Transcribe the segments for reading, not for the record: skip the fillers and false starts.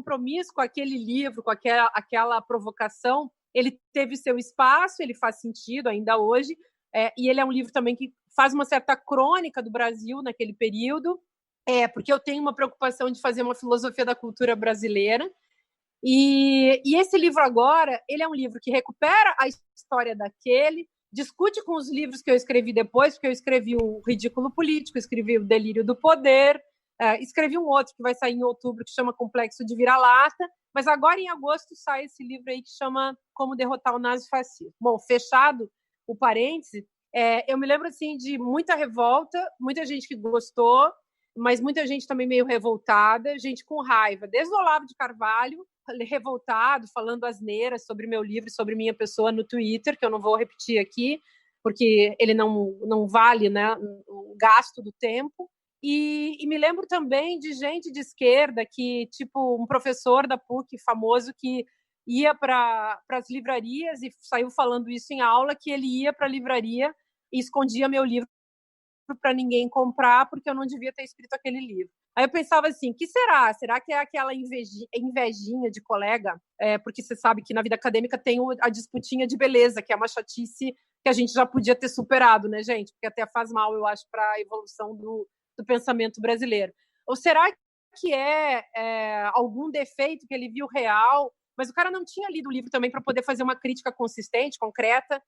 compromisso com aquele livro, com aquela provocação, ele teve seu espaço, ele faz sentido ainda hoje, e ele é um livro também que faz uma certa crônica do Brasil naquele período, porque eu tenho uma preocupação de fazer uma filosofia da cultura brasileira, e esse livro agora, ele é um livro que recupera a história daquele, discute com os livros que eu escrevi depois, porque eu escrevi o Ridículo Político, escrevi o Delírio do Poder, escrevi um outro que vai sair em outubro, que chama Complexo de Vira-Lata, mas agora em agosto sai esse livro aí que chama Como Derrotar o Nazifascismo. Bom, fechado o parêntese, eu me lembro assim, de muita revolta, muita gente que gostou, mas muita gente também meio revoltada, gente com raiva, desde o Olavo de Carvalho, revoltado, falando asneiras sobre meu livro, sobre minha pessoa no Twitter, que eu não vou repetir aqui, porque ele não vale, né, o gasto do tempo. E me lembro também de gente de esquerda que, tipo, um professor da PUC famoso que ia para as livrarias e saiu falando isso em aula, que ele ia para a livraria e escondia meu livro para ninguém comprar, porque eu não devia ter escrito aquele livro. Aí eu pensava assim, que será? Será que é aquela invejinha de colega? Porque você sabe que na vida acadêmica tem a disputinha de beleza, que é uma chatice que a gente já podia ter superado, né, gente? Porque até faz mal, eu acho, para a evolução do pensamento brasileiro. Ou será que algum defeito que ele viu real, mas o cara não tinha lido o livro também para poder fazer uma crítica consistente, concreta,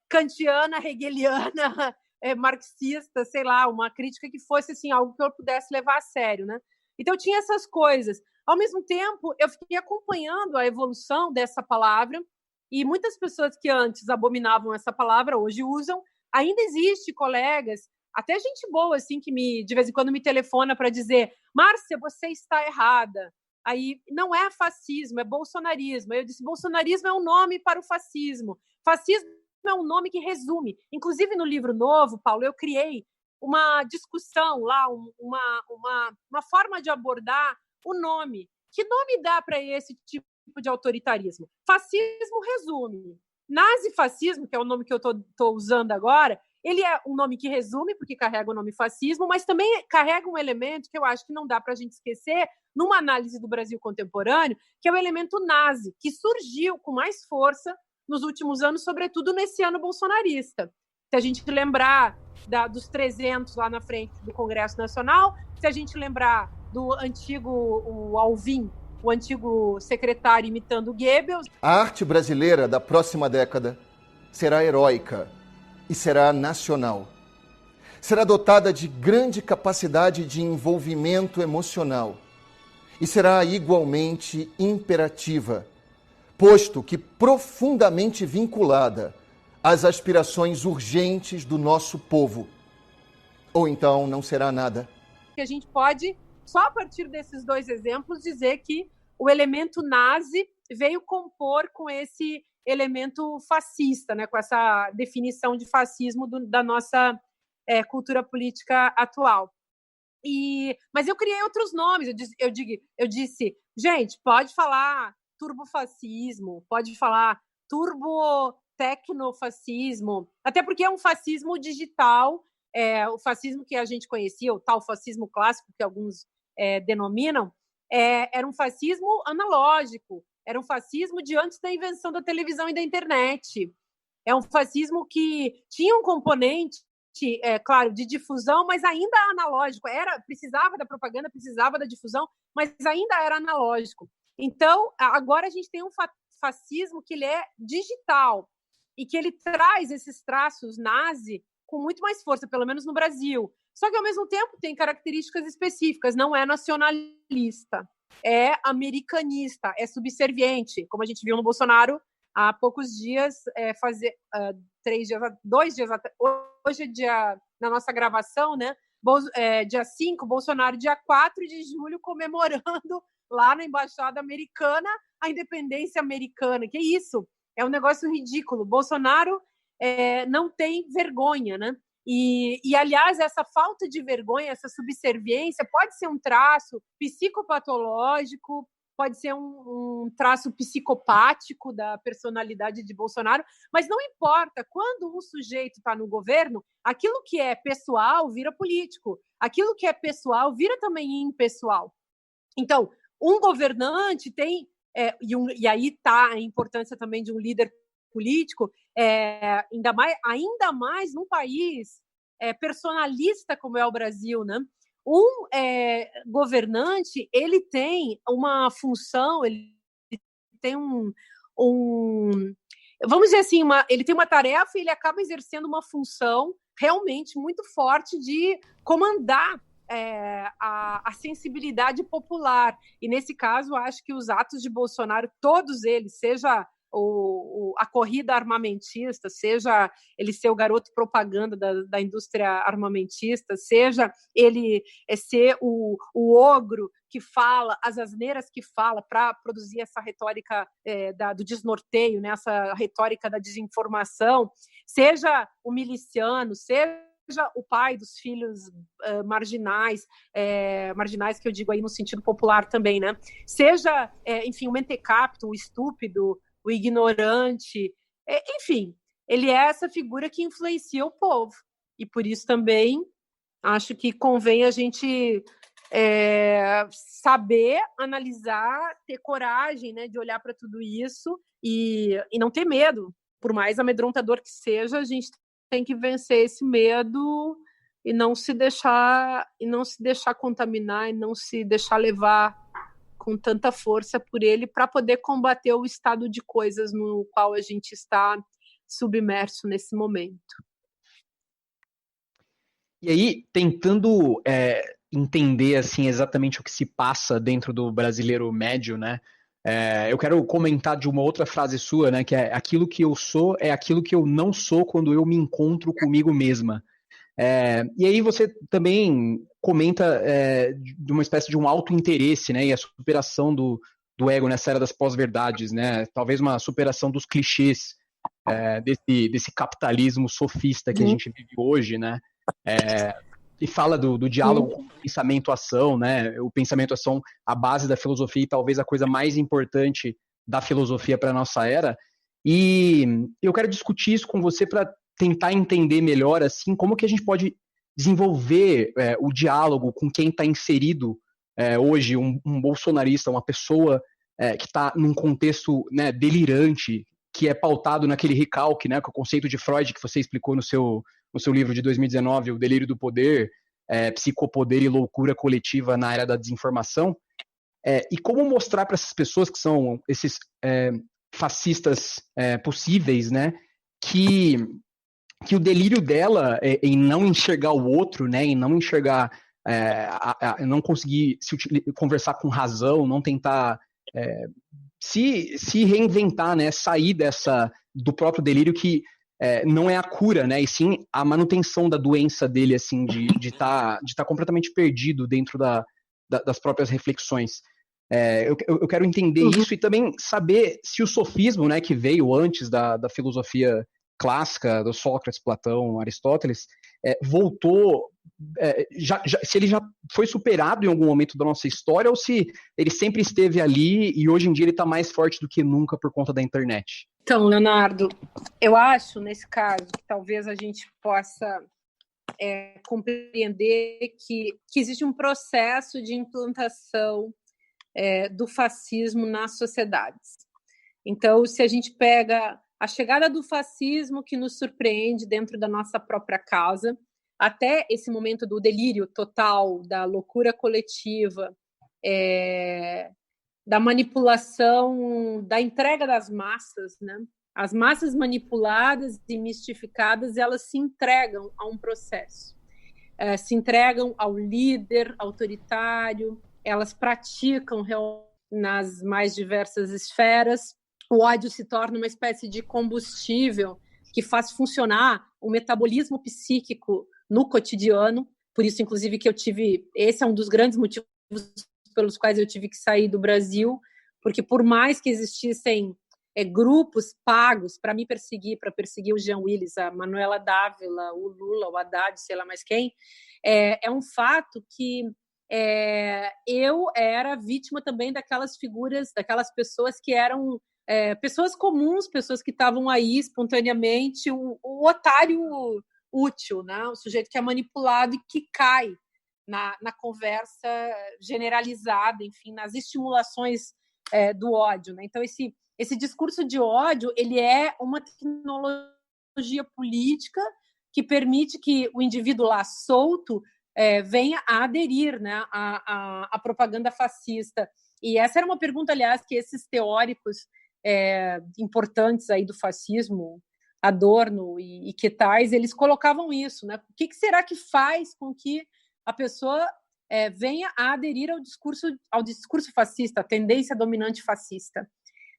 kantiana, hegeliana, marxista, sei lá, uma crítica que fosse assim, algo que eu pudesse levar a sério, né? Então tinha essas coisas. Ao mesmo tempo, eu fiquei acompanhando a evolução dessa palavra e muitas pessoas que antes abominavam essa palavra hoje usam. Ainda existe colegas, até gente boa assim que de vez em quando me telefona para dizer: Márcia, você está errada. Aí não é fascismo, é bolsonarismo. Aí eu disse: bolsonarismo é um nome para o fascismo. Fascismo é um nome que resume. Inclusive, no livro novo, Paulo, eu criei uma discussão lá, uma forma de abordar o nome. Que nome dá para esse tipo de autoritarismo? Fascismo resume. Nazifascismo, que é o nome que eu estou usando agora, ele é um nome que resume, porque carrega o nome fascismo, mas também carrega um elemento que eu acho que não dá para a gente esquecer numa análise do Brasil contemporâneo, que é o elemento nazi, que surgiu com mais força nos últimos anos, sobretudo nesse ano bolsonarista. Se a gente lembrar dos 300 lá na frente do Congresso Nacional, se a gente lembrar do antigo Alvim, o antigo secretário imitando Goebbels. A arte brasileira da próxima década será heróica e será nacional. Será dotada de grande capacidade de envolvimento emocional e será igualmente imperativa, posto que profundamente vinculada às aspirações urgentes do nosso povo. Ou então não será nada. Que a gente pode, só a partir desses dois exemplos, dizer que o elemento nazi veio compor com esse elemento fascista, né, com essa definição de fascismo da nossa cultura política atual. Mas eu criei outros nomes, eu disse, gente, pode falar turbofascismo, pode falar turbotecnofascismo, até porque é um fascismo digital, o fascismo que a gente conhecia, o tal fascismo clássico que alguns denominam, era um fascismo analógico, era um fascismo de antes da invenção da televisão e da internet. É um fascismo que tinha um componente, claro, de difusão, mas ainda analógico. Precisava da propaganda, precisava da difusão, mas ainda era analógico. Então, agora a gente tem um fascismo que ele é digital e que ele traz esses traços nazi com muito mais força, pelo menos no Brasil. Só que, ao mesmo tempo, tem características específicas. Não é nacionalista, é americanista, é subserviente, como a gente viu no Bolsonaro há poucos dias, 2 dias atrás. Hoje é dia, na nossa gravação, né? Dia 5, Bolsonaro, dia 4 de julho, comemorando lá na Embaixada Americana a independência americana. Que isso? É um negócio ridículo. Bolsonaro não tem vergonha, né? E, aliás, essa falta de vergonha, essa subserviência pode ser um traço psicopatológico, pode ser um traço psicopático da personalidade de Bolsonaro, mas não importa, quando um sujeito está no governo, aquilo que é pessoal vira político, aquilo que é pessoal vira também impessoal. Então, um governante tem, e aí está a importância também de um líder político, ainda mais num país personalista como é o Brasil, né? Um governante, ele tem uma função, ele tem vamos dizer assim, ele tem uma tarefa e ele acaba exercendo uma função realmente muito forte de comandar a sensibilidade popular. E, nesse caso, acho que os atos de Bolsonaro, todos eles, seja a corrida armamentista, seja ele ser o garoto propaganda da indústria armamentista, seja ele ser o ogro que fala, as asneiras que fala para produzir essa retórica do desnorteio, né, essa retórica da desinformação, seja o miliciano, seja o pai dos filhos marginais que eu digo aí no sentido popular também, né? Seja, enfim, o mentecapto, o estúpido, o ignorante, enfim, ele é essa figura que influencia o povo. E por isso também acho que convém a gente saber analisar, ter coragem, né, de olhar para tudo isso e não ter medo. Por mais amedrontador que seja, a gente tem que vencer esse medo e não se deixar contaminar e não se deixar levar com tanta força por ele para poder combater o estado de coisas no qual a gente está submerso nesse momento. E aí, tentando entender assim exatamente o que se passa dentro do brasileiro médio, né? Eu quero comentar de uma outra frase sua, né? Que é: aquilo que eu sou é aquilo que eu não sou quando eu me encontro comigo mesma. E aí você também comenta de uma espécie de um auto-interesse, né? E a superação do ego nessa era das pós-verdades, né? Talvez uma superação dos clichês desse capitalismo sofista que a gente vive hoje, né? E fala do diálogo com o pensamento-ação, né? O pensamento-ação, a base da filosofia e talvez a coisa mais importante da filosofia para a nossa era. E eu quero discutir isso com você para tentar entender melhor assim como que a gente pode desenvolver o diálogo com quem está inserido hoje, um bolsonarista, uma pessoa que está num contexto, né, delirante, que é pautado naquele recalque, né, com o conceito de Freud que você explicou no seu livro de 2019, O Delírio do Poder, Psicopoder e Loucura Coletiva na Era da Desinformação, e como mostrar para essas pessoas que são esses fascistas possíveis, né, que o delírio dela em não enxergar o outro, né, em não enxergar, não conseguir conversar com razão, não tentar se reinventar, né, sair do próprio delírio que não é a cura, né, e sim a manutenção da doença dele, assim, de tá completamente perdido dentro das próprias reflexões. Eu quero entender isso e também saber se o sofismo, né, que veio antes da filosofia clássica, do Sócrates, Platão, Aristóteles, voltou, se ele já foi superado em algum momento da nossa história ou se ele sempre esteve ali e hoje em dia ele está mais forte do que nunca por conta da internet. Então, Leonardo, eu acho, nesse caso, que talvez a gente possa compreender que existe um processo de implantação do fascismo nas sociedades. Então, se a gente pega a chegada do fascismo que nos surpreende dentro da nossa própria casa, até esse momento do delírio total, da loucura coletiva, da manipulação, da entrega das massas, né? As massas manipuladas e mistificadas, elas se entregam a um processo, se entregam ao líder autoritário, elas praticam nas mais diversas esferas. O ódio se torna uma espécie de combustível que faz funcionar o metabolismo psíquico no cotidiano. Por isso, inclusive, que esse é um dos grandes motivos pelos quais eu tive que sair do Brasil, porque por mais que existissem grupos pagos para me perseguir, para perseguir o Jean Willis, a Manuela Dávila, o Lula, o Haddad, sei lá mais quem, é um fato que eu era vítima também daquelas figuras, daquelas pessoas que eram pessoas comuns, pessoas que estavam aí espontaneamente, o otário útil, né? O sujeito que é manipulado e que cai na conversa generalizada, enfim, nas estimulações do ódio, né? Então, esse discurso de ódio, ele é uma tecnologia política que permite que o indivíduo lá solto venha a aderir, né, à propaganda fascista. E essa era uma pergunta, aliás, que esses teóricos importantes aí do fascismo, Adorno e Quetais, eles colocavam isso, né? O que será que faz com que a pessoa venha a aderir ao discurso fascista, à tendência dominante fascista?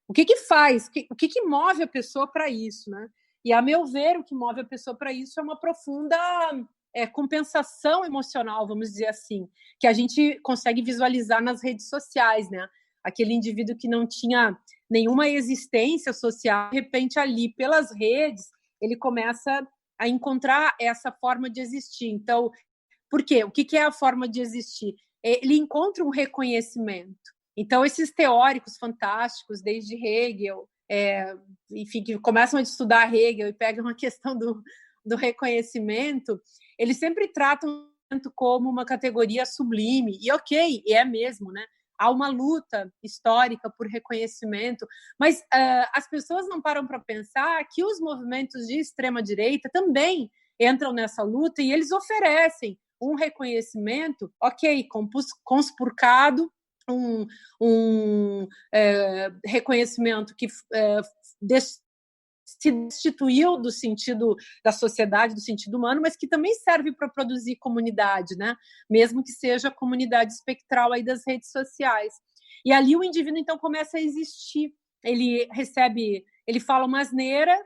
O que faz? O que move a pessoa para isso, né? E, a meu ver, o que move a pessoa para isso é uma profunda compensação emocional, vamos dizer assim, que a gente consegue visualizar nas redes sociais, né? Aquele indivíduo que não tinha nenhuma existência social, de repente ali pelas redes, ele começa a encontrar essa forma de existir. Então, por quê? O que é a forma de existir? Ele encontra um reconhecimento. Então, esses teóricos fantásticos, desde Hegel, enfim, que começam a estudar Hegel e pegam a questão do reconhecimento, eles sempre tratam como uma categoria sublime. E ok, é mesmo, né? Há uma luta histórica por reconhecimento, mas as pessoas não param para pensar que os movimentos de extrema-direita também entram nessa luta e eles oferecem um reconhecimento, ok, conspurcado, um reconhecimento que se destituiu do sentido da sociedade, do sentido humano, mas que também serve para produzir comunidade, né? Mesmo que seja a comunidade espectral aí das redes sociais. E ali o indivíduo, então, começa a existir. Ele fala uma asneira,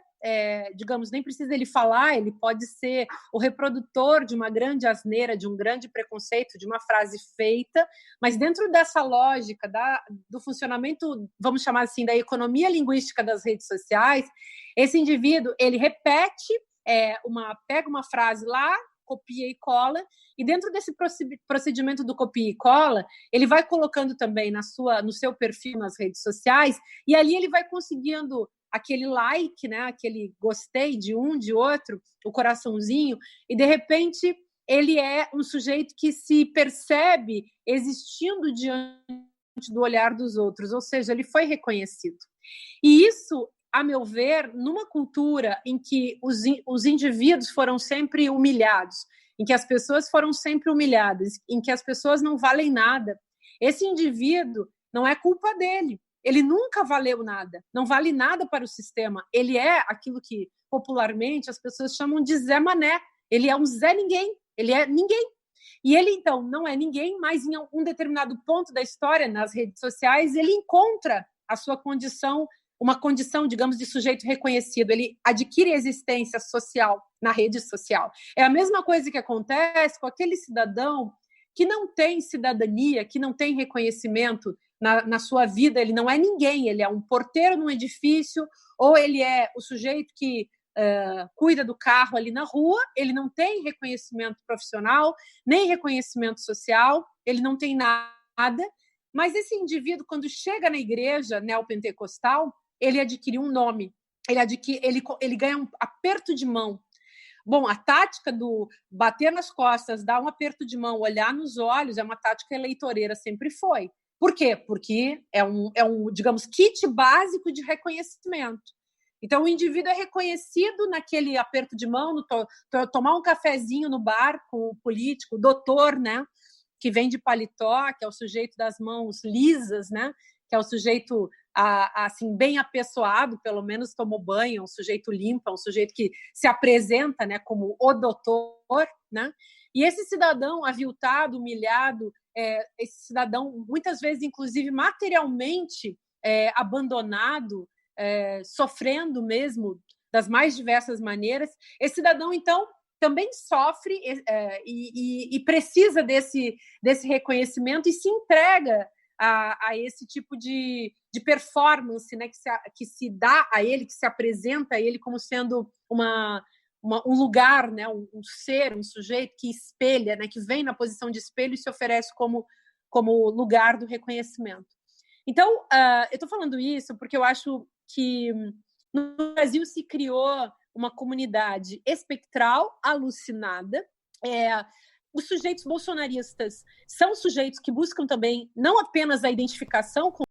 digamos, nem precisa ele falar, ele pode ser o reprodutor de uma grande asneira, de um grande preconceito, de uma frase feita, mas dentro dessa lógica do funcionamento, vamos chamar assim, da economia linguística das redes sociais, esse indivíduo, ele repete, pega uma frase lá, copia e cola, e dentro desse procedimento do copia e cola, ele vai colocando também no seu perfil nas redes sociais, e ali ele vai conseguindo aquele like, né, aquele gostei de um, de outro, o coraçãozinho, e de repente ele é um sujeito que se percebe existindo diante do olhar dos outros, ou seja, ele foi reconhecido. E isso, a meu ver, numa cultura em que os indivíduos foram sempre humilhados, em que as pessoas foram sempre humilhadas, em que as pessoas não valem nada, esse indivíduo não é culpa dele. Ele nunca valeu nada, não vale nada para o sistema. Ele é aquilo que popularmente as pessoas chamam de Zé Mané. Ele é um Zé Ninguém, ele é ninguém. E ele, então, não é ninguém, mas em um determinado ponto da história, nas redes sociais, ele encontra a sua condição, uma condição, digamos, de sujeito reconhecido. Ele adquire existência social na rede social. É a mesma coisa que acontece com aquele cidadão que não tem cidadania, que não tem reconhecimento na sua vida, ele não é ninguém, ele é um porteiro num edifício, ou ele é o sujeito que cuida do carro ali na rua, ele não tem reconhecimento profissional, nem reconhecimento social, ele não tem nada, mas esse indivíduo, quando chega na igreja neopentecostal, ele adquire um nome, ele ganha um aperto de mão. Bom, a tática do bater nas costas, dar um aperto de mão, olhar nos olhos, é uma tática eleitoreira, sempre foi. Por quê? Porque é um, digamos, kit básico de reconhecimento. Então, o indivíduo é reconhecido naquele aperto de mão, tomar um cafezinho no bar com o político, o doutor, né, que vem de paletó, que é o sujeito das mãos lisas, né, que é o sujeito assim, bem apessoado, pelo menos tomou banho, é um sujeito limpo, é um sujeito que se apresenta, né, como o doutor, né? E esse cidadão aviltado, humilhado, esse cidadão, muitas vezes, inclusive, materialmente abandonado, sofrendo mesmo das mais diversas maneiras, esse cidadão, então, também sofre e precisa desse reconhecimento e se entrega a esse tipo de performance, né, que se dá a ele, que se apresenta a ele como sendo um lugar, né, um ser, um sujeito que espelha, né, que vem na posição de espelho e se oferece como lugar do reconhecimento. Então, eu estou falando isso porque eu acho que no Brasil se criou uma comunidade espectral, alucinada, os sujeitos bolsonaristas são sujeitos que buscam também não apenas a identificação com